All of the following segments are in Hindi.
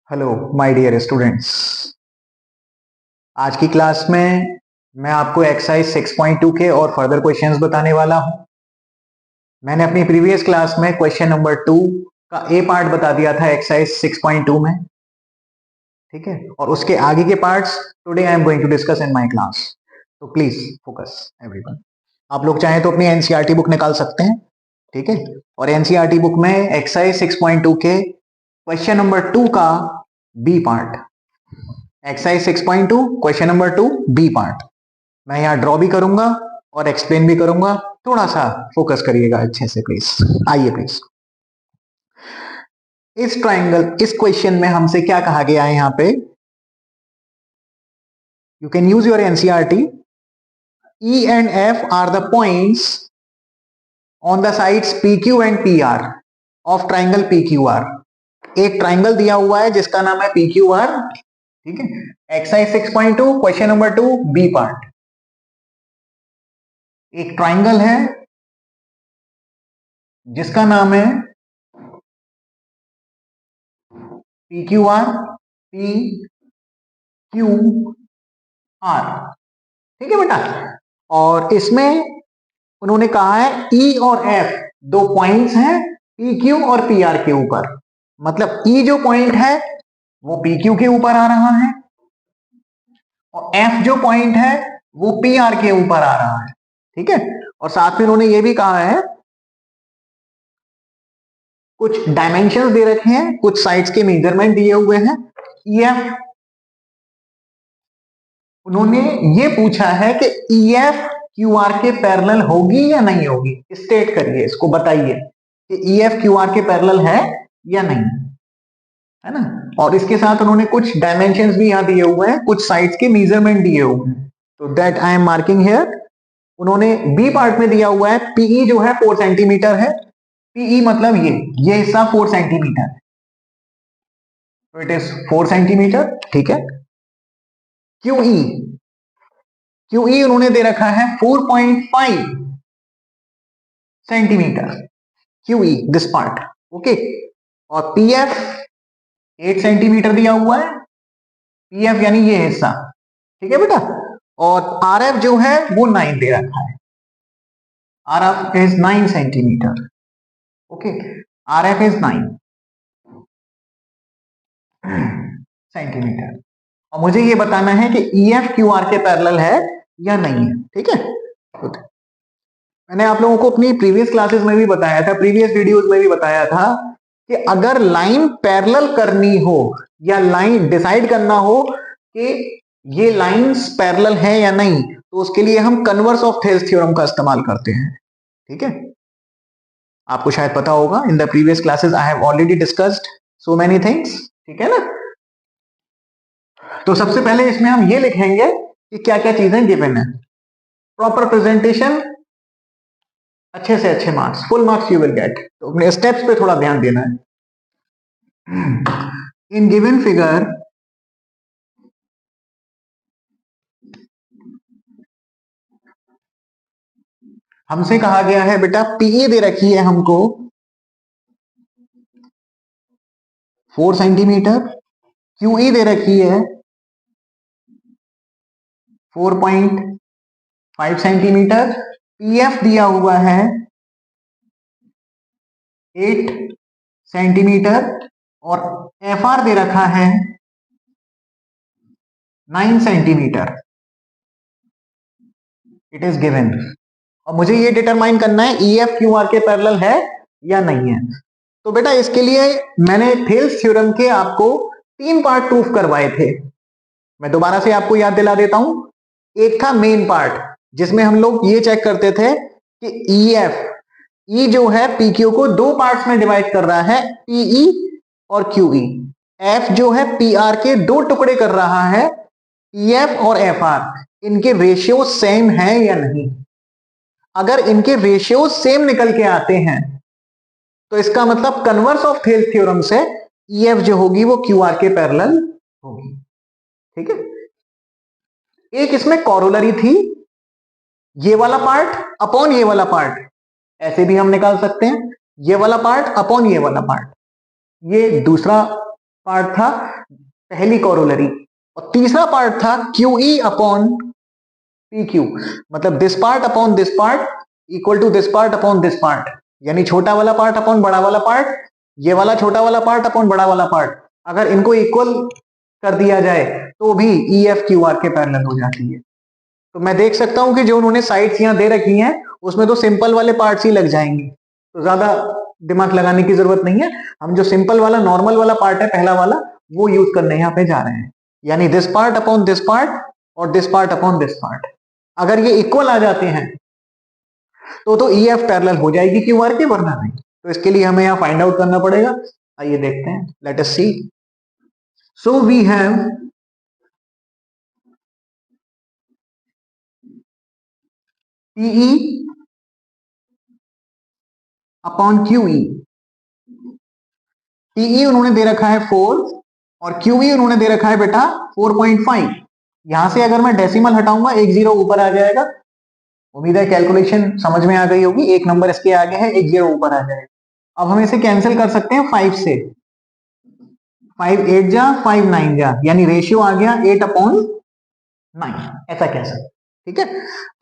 Hello my dear students. आज की क्लास में मैं आपको एक्सरसाइज 6.2 के और फर्दर क्वेश्चंस बताने वाला हूं। मैंने अपनी प्रीवियस क्लास में क्वेश्चन नंबर 2 का ए पार्ट बता दिया था एक्सरसाइज 6.2 में, ठीक है। और उसके आगे के parts today I am going to discuss in my class. तो प्लीज फोकस एवरीवन। आप लोग चाहें तो अपनी एनसीईआरटी बुक निकाल सकते हैं, ठीक है। और एनसीईआरटी बुक में एक्सरसाइज 6.2 के क्वेश्चन नंबर 2 का B part, exercise 6.2 question number 2 B part मैं यहां ड्रॉ भी करूंगा और एक्सप्लेन भी करूंगा। थोड़ा सा फोकस करिएगा अच्छे से प्लीज। आइए प्लीज। इस ट्राइंगल, इस क्वेश्चन में हमसे क्या कहा गया है यहां पे, you can use your NCERT. E and F R the points on the sides P Q and P R of triangle P Q are. एक ट्राइंगल दिया हुआ है जिसका नाम है पी क्यू आर, ठीक है। Exercise 6.2 question number 2 B part. एक ट्राइंगल है जिसका नाम है P Q R, P Q R, ठीक है बेटा। और इसमें उन्होंने कहा है ई और एफ दो पॉइंट्स हैं पी क्यू और पी आर के ऊपर। मतलब ई जो पॉइंट है वो पी क्यू के ऊपर आ रहा है और एफ जो पॉइंट है वो पी आर के ऊपर आ रहा है, ठीक है। और साथ में उन्होंने ये भी कहा है कुछ डायमेंशंस दे रखे हैं, कुछ साइड्स के मेजरमेंट दिए हुए हैं। ईएफ, उन्होंने ये पूछा है कि ईएफ क्यूआर के पैरेलल होगी या नहीं होगी। स्टेट करिए, इसको बताइए कि ईएफ क्यूआर के पैरेलल है या नहीं, है ना। और इसके साथ उन्होंने कुछ डायमेंशंस भी यहां दिए हुए हैं, कुछ साइड्स के मेजरमेंट दिए हुए हैं। तो that I am marking here. उन्होंने बी पार्ट में दिया हुआ है पीई जो है 4 सेंटीमीटर है। पीई मतलब ये हिस्सा 4 सेंटीमीटर है, तो इट इज 4 सेंटीमीटर, ठीक है। क्यूई, क्यूई उन्होंने दे रखा है 4.5 centimetre. QE this part, okay. और पीएफ 8 सेंटीमीटर दिया हुआ है, पीएफ यानी ये हिस्सा, ठीक है बेटा। और आरएफ जो है वो 9 दे रखा है, RF is 9 centimetre, okay. RF is 9 centimetre. और मुझे ये बताना है कि ईएफ क्यूआर के पैरेलल है या नहीं है, ठीक है। मैंने आप लोगों को अपनी प्रीवियस क्लासेस में भी बताया था, प्रीवियस वीडियोस में भी बताया था कि अगर लाइन पैरेलल करनी हो या लाइन डिसाइड करना हो कि ये लाइंस पैरेलल है या नहीं, तो उसके लिए हम कन्वर्स ऑफ थेल्स थ्योरम का इस्तेमाल करते हैं, ठीक है। आपको शायद पता होगा, in the previous classes I have already discussed so many things, ठीक है ना। तो सबसे पहले इसमें हम ये लिखेंगे कि क्या क्या चीजें गिवन है। प्रॉपर प्रेजेंटेशन, अच्छे से अच्छे marks, full marks you will get. तो अपने स्टेप्स पे थोड़ा ध्यान देना है। इन गिवन फिगर हमसे कहा गया है बेटा पीए दे रखी है हमको 4 सेंटीमीटर, क्यूई दे रखी है 4.5 सेंटीमीटर, पीएफ दिया हुआ है 8 सेंटीमीटर और एफआर दे रखा है 9 सेंटीमीटर। It is given. और मुझे ये डिटरमाइन करना है ईएफ क्यूआर के पैरेलल है या नहीं है। तो बेटा इसके लिए मैंने थेल्स थ्योरम के आपको 3 पार्ट प्रूफ करवाए थे। मैं दोबारा से आपको याद दिला देता हूं। एक था मेन पार्ट जिसमें हम लोग ये चेक करते थे कि ईएफ, ई जो है पीक्यू को 2 पार्ट्स में डिवाइड कर रहा है, पीई और क्यूई। एफ जो है पीआर के 2 टुकड़े कर रहा है, पीएफ और एफआर। इनके रेशियो सेम है या नहीं। अगर इनके रेशियो सेम निकल के आते हैं तो इसका मतलब कन्वर्स ऑफ थेल्स थ्योरम से ईएफ जो होगी वो क्यूआर के पैरेलल होगी, ठीक है। एक इसमें कॉरोलरी थी, ये वाला पार्ट अपॉन ये वाला पार्ट, ऐसे भी हम निकाल सकते हैं, ये वाला पार्ट अपॉन ये वाला पार्ट। ये दूसरा पार्ट था पहली कोरोलरी, और तीसरा पार्ट था QE अपॉन PQ, मतलब this part upon this part equal to this part upon this part, यानी छोटा वाला पार्ट अपॉन बड़ा वाला पार्ट, ये वाला छोटा वाला पार्ट अपॉन बड़ा वाला पार्ट, अगर इनको इक्वल कर दिया जाए तो भी EFQR के पैरेलल हो जाती है। तो मैं देख सकता हूं कि जो उन्होंने साइड्स यहां दे रखी हैं उसमें तो सिंपल वाले पार्ट्स ही लग जाएंगे, तो ज्यादा दिमाग लगाने की जरूरत नहीं है। हम जो सिंपल वाला नॉर्मल वाला पार्ट है पहला वाला वो यूज करने यहाँ पे जा रहे हैं, यानी this part upon this part और this part upon this part, अगर ये इक्वल आ जाते हैं तो EF पैरेलल हो जाएगी QR के, वरना नहीं। तो इसके लिए हमें यहाँ फाइंड आउट करना पड़ेगा। आइए देखते हैं, let us see. So we have PE upon QE। PE उन्होंने दे रखा है 4 और QE उन्होंने दे रखा है बेटा 4.5। यहां से अगर मैं डेसिमल हटाऊंगा एक जीरो ऊपर आ जाएगा। उम्मीद है कैलकुलेशन समझ में आ गई होगी, एक नंबर इसके आगे है, एक जीरो ऊपर आ जाएगा। अब हम इसे कैंसिल कर सकते हैं 5 से, 5 8 जा 5 9 जा, यानी रेशियो आ गया 8 अपॉन 9, ऐसा कह सकते, ठीक है।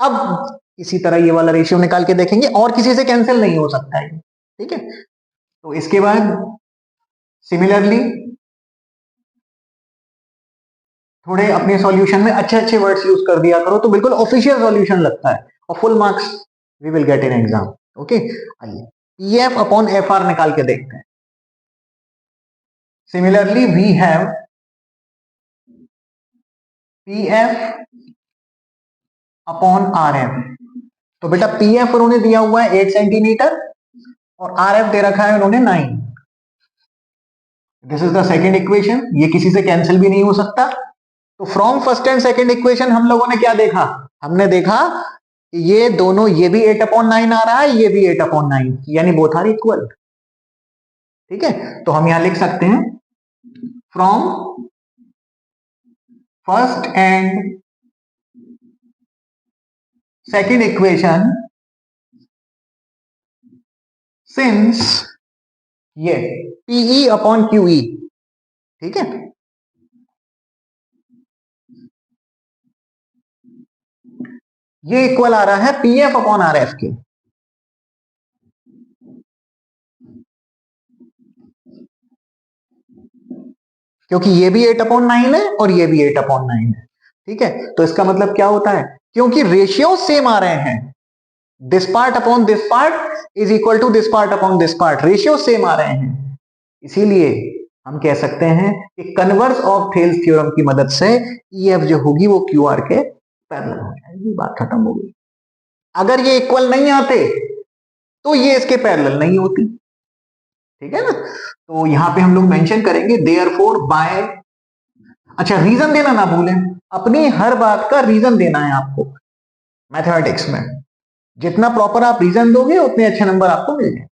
अब इसी तरह ये वाला रेशियो निकाल के देखेंगे, और किसी से कैंसिल नहीं हो सकता है, ठीक है। तो इसके बाद सिमिलरली थोड़े अपने सॉल्यूशन में अच्छे अच्छे वर्ड्स यूज कर दिया करो, तो बिल्कुल ऑफिशियल सॉल्यूशन लगता है और full marks we will get in exam. Okay, आइए EF अपॉन FR निकाल के देखते हैं। Similarly we have PF upon RF। तो बेटा PF उन्होंने दिया हुआ है 8 सेंटीमीटर और RF दे रखा है उन्होंने 9। This is the second equation, ये किसी से कैंसिल भी नहीं हो सकता। तो from first and second equation हम लोगों ने क्या देखा, हमने देखा कि ये दोनों, ये भी 8 अपॉन 9 आ रहा है, ये भी 8 अपॉन 9, यानी बोथ आर इक्वल, ठीक है। तो हम यहां लिख सकते हैं from first and second equation since ये PE अपॉन QE, ठीक है, ये इक्वल आ रहा है PF अपॉन RF के। क्योंकि ये भी 8 अपॉन 9 है और ये भी 8 अपॉन 9 है, ठीक है। तो इसका मतलब क्या होता है, क्योंकि रेशियो सेम आ रहे हैं, this part upon this part is equal to this part upon this part, ratio same आ रहे हैं, इसीलिए हम कह सकते हैं कि कन्वर्स ऑफ थेल्स थ्योरम की मदद से EF जो होगी वो QR के पैरेलल हो जाएगी, बात खत्म हो गई। अगर ये इक्वल नहीं आते तो ये इसके पैरेलल नहीं होती, ठीक है ना। तो यहां पे हम लोग मेंशन करेंगे देयरफॉर बाय, अच्छा रीजन देना ना भूलें, अपनी हर बात का रीजन देना है आपको मैथमेटिक्स में, जितना प्रॉपर आप रीजन दोगे उतने अच्छे नंबर आपको मिल जाए,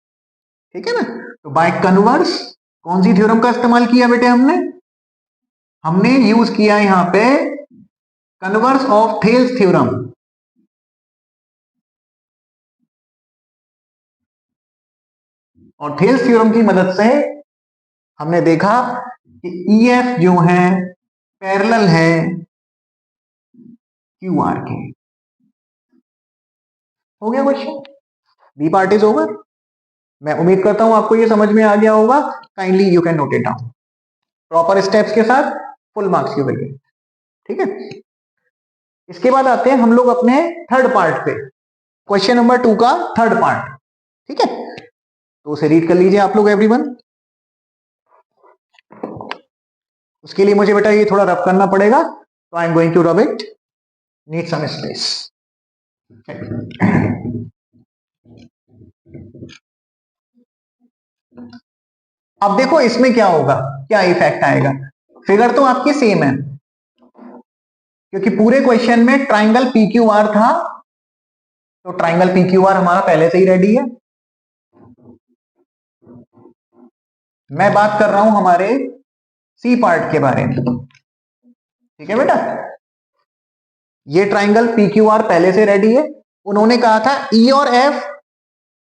ठीक है ना। तो बाय कन्वर्स कौन सी थ्योरम का इस्तेमाल किया बेटे, हमने यूज किया यहां पे कन्वर्स ऑफ थेल्स थ्योरम, और थेल्स थ्योरम की मदद से हमने देखा कि EF जो है पैरेलल है QR के। हो गया question, B part is over. मैं उम्मीद करता हूं आपको ये समझ में आ गया होगा, kindly you can note it down, proper steps के साथ full marks you will get, ठीक है। इसके बाद आते हैं हम लोग अपने थर्ड पार्ट पे, क्वेश्चन नंबर 2 का थर्ड पार्ट, ठीक है। तो उसे रीड कर लीजिए आप लोग एवरीवन। उसके लिए मुझे बेटा ये थोड़ा रब करना पड़ेगा, तो I am going to rub it, need some space. अब देखो इसमें क्या होगा, क्या इफेक्ट आएगा। फिगर तो आपकी सेम है, क्योंकि पूरे क्वेश्चन में ट्राइंगल PQR था, तो ट्राइंगल PQR हमारा पहले से ही रेडी है। मैं बात कर रहा हूं हमारे सी पार्ट के बारे में, ठीक है बेटा। ये ट्राइंगल PQR पहले से रेडी है, उन्होंने कहा था E और F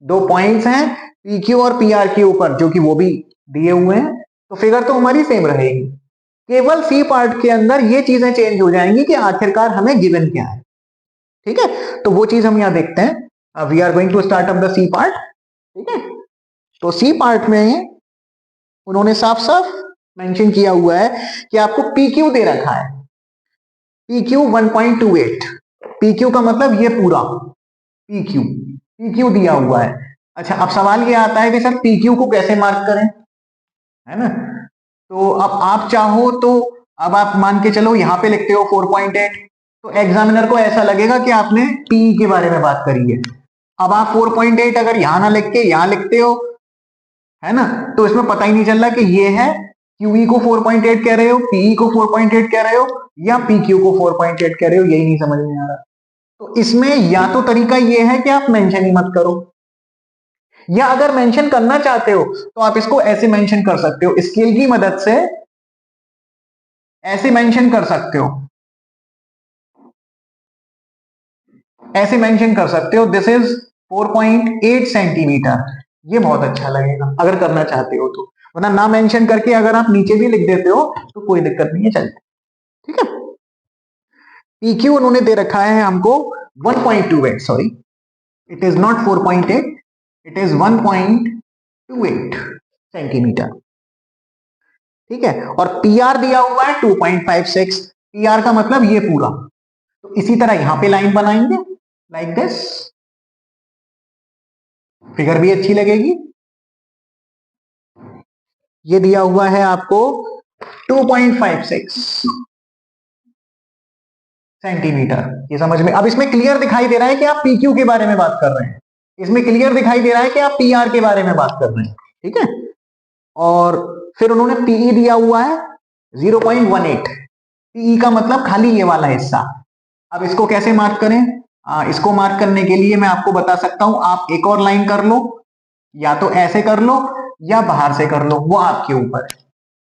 दो पॉइंट्स हैं PQ और PR के ऊपर, जो कि वो भी दिए हुए हैं, तो फिगर तो हमारी सेम रहेगी, केवल सी पार्ट के अंदर ये चीजें चेंज हो जाएंगी कि आखिरकार हमें गिवन क्या है। ठीक है, तो वो चीज हम यहां देखते हैं। We are going to start up the C part. ठीक है, तो सी पार्ट में उन्होंने साफ साफ मेंशन किया हुआ है कि आपको पी क्यू दे रखा है, पी क्यू 1.28। पी क्यू का मतलब ये पूरा पी क्यू दिया हुआ है। अच्छा, अब सवाल ये आता है कि सर पी क्यू को कैसे मार्क करें, है ना। तो अब आप चाहो तो अब आप मान के चलो यहां पे लिखते हो 4.8, तो एग्जामिनर को ऐसा लगेगा कि आपने पीई के बारे में बात करी है। अब आप 4.8 अगर यहां ना लिख के यहां लिखते हो, है ना, तो इसमें पता ही नहीं चल रहा कि ये है क्यूई को 4.8 कह रहे हो, पीई को 4.8 कह रहे हो, या पी क्यू को 4.8 कह रहे हो, यही नहीं समझ में आ रहा। तो इसमें या तो तरीका ये है कि आप मेंशन ही मत करो, या अगर मेंशन करना चाहते हो तो आप इसको ऐसे मेंशन कर सकते हो, स्केल की मदद से ऐसे मेंशन कर सकते हो, ऐसे मेंशन कर सकते हो दिस इज 4.8 सेंटीमीटर। ये बहुत अच्छा लगेगा अगर करना चाहते हो तो, वरना ना मेंशन करके अगर आप नीचे भी लिख देते हो तो कोई दिक्कत नहीं है, चलते। ठीक है, PQ उन्होंने दे रखा है हमको 1.28, sorry it is not 4.8, it is 1.28 centimetre. ठीक है, और PR दिया हुआ है 2.56। PR का मतलब ये पूरा। तो इसी तरह यहां पे लाइन बनाएंगे लाइक दिस, फिगर भी अच्छी लगेगी। ये दिया हुआ है आपको 2.56 सेंटीमीटर, ये समझ में। अब इसमें क्लियर दिखाई दे रहा है कि आप PQ के बारे में बात कर रहे हैं, इसमें क्लियर दिखाई दे रहा है कि आप PR के बारे में बात कर रहे हैं। ठीक है, और फिर उन्होंने PE दिया हुआ है 0.18। PE का मतलब खाली ये वाला हिस्सा। अब इसको कैसे मार्क करें, इसको मार्क करने के लिए मैं आपको बता सकता हूं, आप एक और लाइन कर लो, या तो ऐसे कर लो या बाहर से कर लो, वो आपके ऊपर है।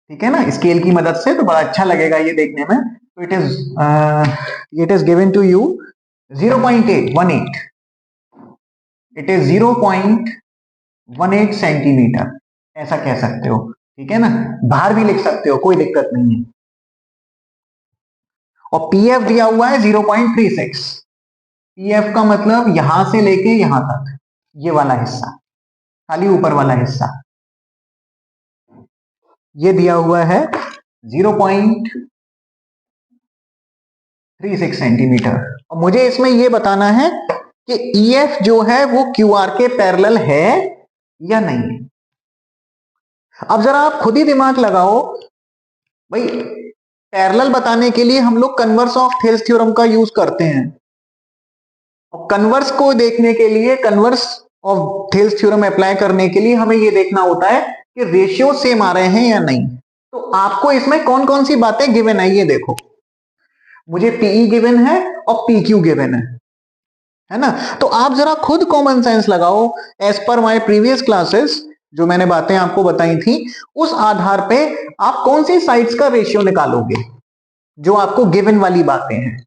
ठीक है ना, स्केल की मदद से तो बड़ा अच्छा लगेगा ये देखने में। तो it is given to you 0.18, it is 0.18 centimetre, ऐसा कह सकते हो। ठीक है ना, बाहर भी लिख सकते हो, कोई दिक्कत नहीं है। और पीएफ दिया हुआ है 0.36। पीएफ का मतलब यहां से लेके यहां तक, ये वाला हिस्सा, खाली ऊपर वाला हिस्सा, ये दिया हुआ है 0.36 सेंटीमीटर। और मुझे इसमें ये बताना है कि ईएफ जो है वो क्यूआर के पैरेलल है या नहीं है। अब जरा आप खुद ही दिमाग लगाओ भाई, पैरेलल बताने के लिए हम लोग कन्वर्स ऑफ थेल्स थ्योरम का यूज करते हैं, और कन्वर्स को देखने के लिए, converse of Thales theorem apply करने के लिए हमें ये देखना होता है कि रेशियो सेम आ रहे हैं या नहीं। तो आपको इसमें कौन कौन सी बातें गिवन है ये देखो, मुझे पीई गिवन है और पीक्यू गिवन है ना। तो आप जरा खुद कॉमन सेंस लगाओ, as per my previous classes जो मैंने बातें आपको बताई थी, उस आधार पे आप कौन सी साइड्स का रेशियो निकालोगे जो आपको गिवन वाली बातें हैं,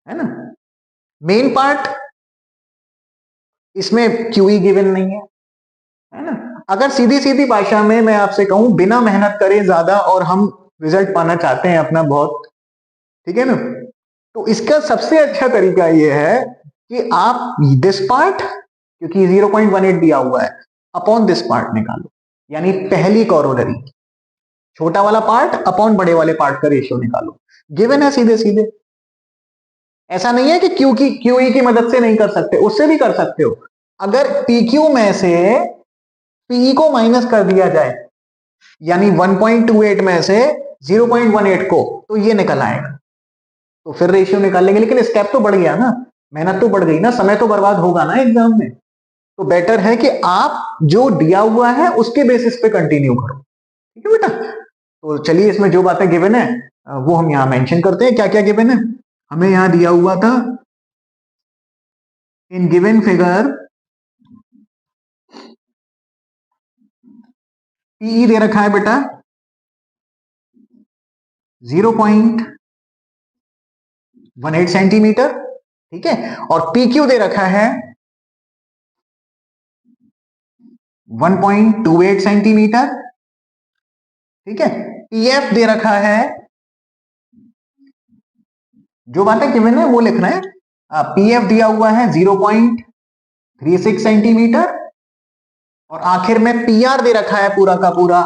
है ना। मेन पार्ट इसमें क्यूई गिवन नहीं है ना। अगर सीधी सीधी भाषा में मैं आपसे कहूं, बिना मेहनत करे ज्यादा और हम रिजल्ट पाना चाहते हैं अपना बहुत, ठीक है ना, तो इसका सबसे अच्छा तरीका यह है कि आप दिस पार्ट, क्योंकि 0.18 दिया हुआ है, अपॉन दिस पार्ट निकालो, यानी पहली कॉरोलरी, छोटा वाला पार्ट अपॉन बड़े वाले पार्ट का रेशियो निकालो, गिवन है सीधे सीधे। ऐसा नहीं है कि क्यूई की मदद से नहीं कर सकते, उससे भी कर सकते हो। अगर पीक्यू में से पीई को माइनस कर दिया जाए, यानी 1.28 में से 0.18 को, तो ये निकल आएगा, तो फिर रेशियो निकालेंगे। लेकिन स्टेप तो बढ़ गया ना, मेहनत तो बढ़ गई ना, समय तो बर्बाद होगा ना एग्जाम में। तो बेटर है कि आप जो दिया हुआ है उसके बेसिस पे कंटिन्यू करो। ठीक है बेटा, तो चलिए इसमें जो बातें गिवन है वो हम यहां मेंशन करते हैं। क्या क्या गिवन है, हमें यहां दिया हुआ था इन गिवन फिगर पीई दे रखा है बेटा 0.18 सेंटीमीटर, ठीक है, और पीक्यू दे रखा है 1.28 सेंटीमीटर, ठीक है, पीएफ दे रखा है, जो बातें गिवन है वो लिख रहे हैं। पीएफ दिया हुआ है 0.36 सेंटीमीटर, और आखिर में पीआर दे रखा है पूरा का पूरा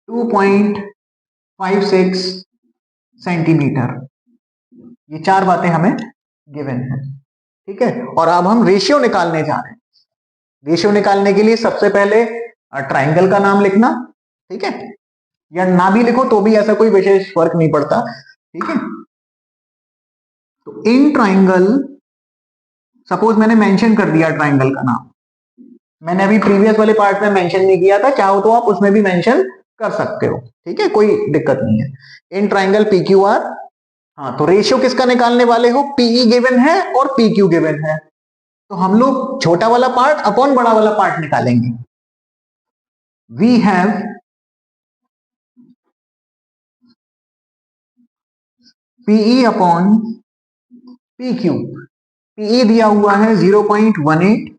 2.56 सेंटीमीटर। ये चार बातें हमें गिवन है, ठीक है। और अब हम रेशियो निकालने जा रहे हैं। रेशियो निकालने के लिए सबसे पहले ट्राइंगल का नाम लिखना, ठीक है, या ना भी लिखो तो भी ऐसा कोई विशेष फर्क नहीं पड़ता, ठीक है। तो इन ट्राइंगल, सपोज मैंने मेंशन कर दिया ट्राइंगल का नाम, मैंने अभी प्रीवियस वाले पार्ट में मेंशन नहीं किया था, चाहो तो आप उसमें भी मेंशन कर सकते हो, ठीक है, कोई दिक्कत नहीं है। In triangle P Q are. हाँ, तो रेशियो किसका निकालने वाले हो? पीई गिवन है और पी क्यू गिवन है, तो हम लोग छोटा वाला पार्ट अपॉन बड़ा वाला पार्ट निकालेंगे। We have PE upon P Q. PE दिया हुआ है 0.18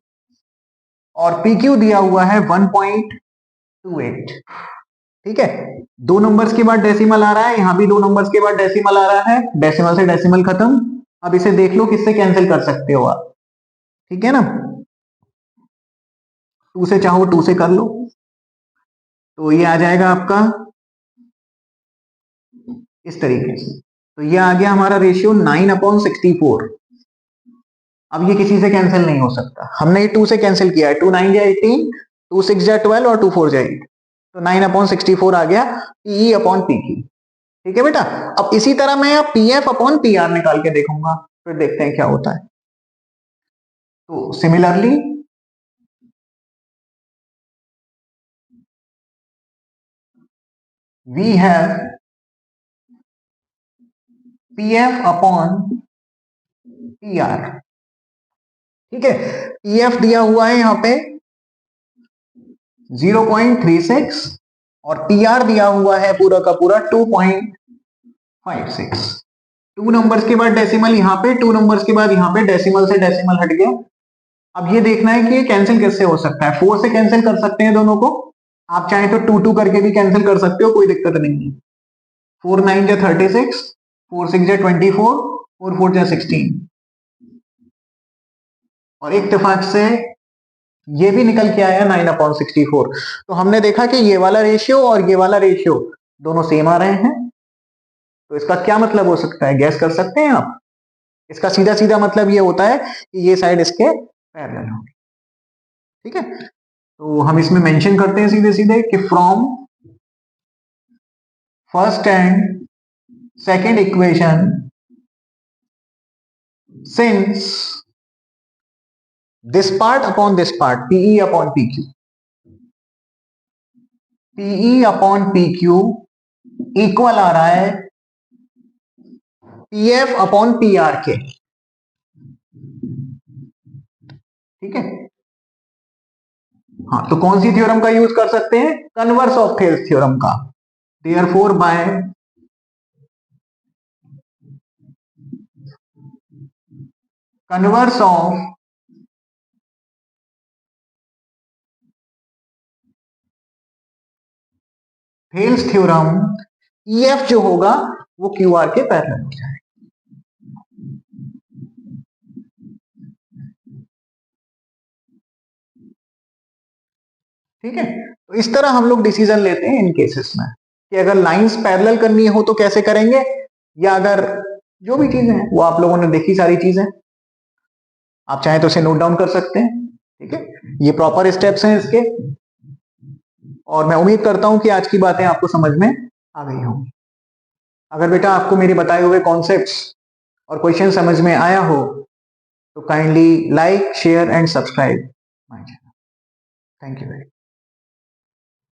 और पी क्यू दिया हुआ है 1.28, ठीक है। दो नंबर्स के बाद डेसिमल आ रहा है, यहां भी दो नंबर्स के बाद डेसिमल आ रहा है, डेसिमल से डेसिमल खत्म। अब इसे देख लो किससे कैंसिल कर सकते हो आप, ठीक है ना। 2 से चाहो 2 से कर लो, तो ये आ जाएगा आपका इस तरीके से। तो ये आ गया हमारा रेशियो 9/64। अब ये किसी से कैंसिल नहीं हो सकता, हमने ये 2 से कैंसिल किया है, 2 9 जा 18, 2 6 जा 12 और 2 4 जा 8, तो 9/64 आ गया पीई अपॉन पी क्यू, ठीक है बेटा। अब इसी तरह मैं अब पीएफ अपॉन पीआर निकाल के देखूंगा, फिर देखते हैं क्या होता है। तो similarly we have PF upon PR, ठीक है। पीएफ दिया हुआ है यहां पे 0.36 और पीआर दिया हुआ है पूरा का पूरा 2.56। 2 नंबर्स के बाद डेसिमल यहां पे, 2 नंबर्स के बाद यहां पे डेसिमल से डेसिमल हट गया। अब ये देखना है कि ये कैंसिल कैसे हो सकता है। 4 से कैंसिल कर सकते हैं दोनों को, आप चाहें तो 2 2 करके भी कैंसिल कर सकते हो, कोई दिक्कत नहीं है। 4 9 जा 36, 4 6 जा 24, 4 4 जा 16, और एक इत्तेफाक से ये भी निकल के आया 9/64। तो हमने देखा कि ये वाला रेशियो और ये वाला रेशियो दोनों सेम आ रहे हैं। तो इसका क्या मतलब हो सकता है, गैस कर सकते हैं आप? इसका सीधा सीधा मतलब ये होता है कि ये साइड इसके पैरेलल होगी, ठीक है। तो हम इसमें मेंशन करते हैं सीधे सीधे कि from first and second equation, since this part upon this part, PE upon P Q, PE upon P Q equal आ रहा है पीएफ अपॉन पीआर के, ठीक है। हाँ, तो कौन सी थ्योरम का यूज कर सकते हैं? कन्वर्स ऑफ थेल्स थ्योरम का। Therefore by converse of Thales theorem, EF जो होगा वो क्यूआर के पैरेलल हो जाएगा, ठीक है। तो इस तरह हम लोग डिसीजन लेते हैं इन केसेस में कि अगर लाइंस पैरेलल करनी हो तो कैसे करेंगे, या अगर जो भी चीजें हैं वो आप लोगों ने देखी सारी चीजें, आप चाहें तो इसे नोट डाउन कर सकते हैं, ठीक है। ये प्रॉपर स्टेप्स हैं इसके, और मैं उम्मीद करता हूं कि आज की बातें आपको समझ में आ गई होंगी। अगर बेटा आपको मेरे बताए हुए कॉन्सेप्ट्स और क्वेश्चन समझ में आया हो तो kindly like share and subscribe my channel. Thank you very much.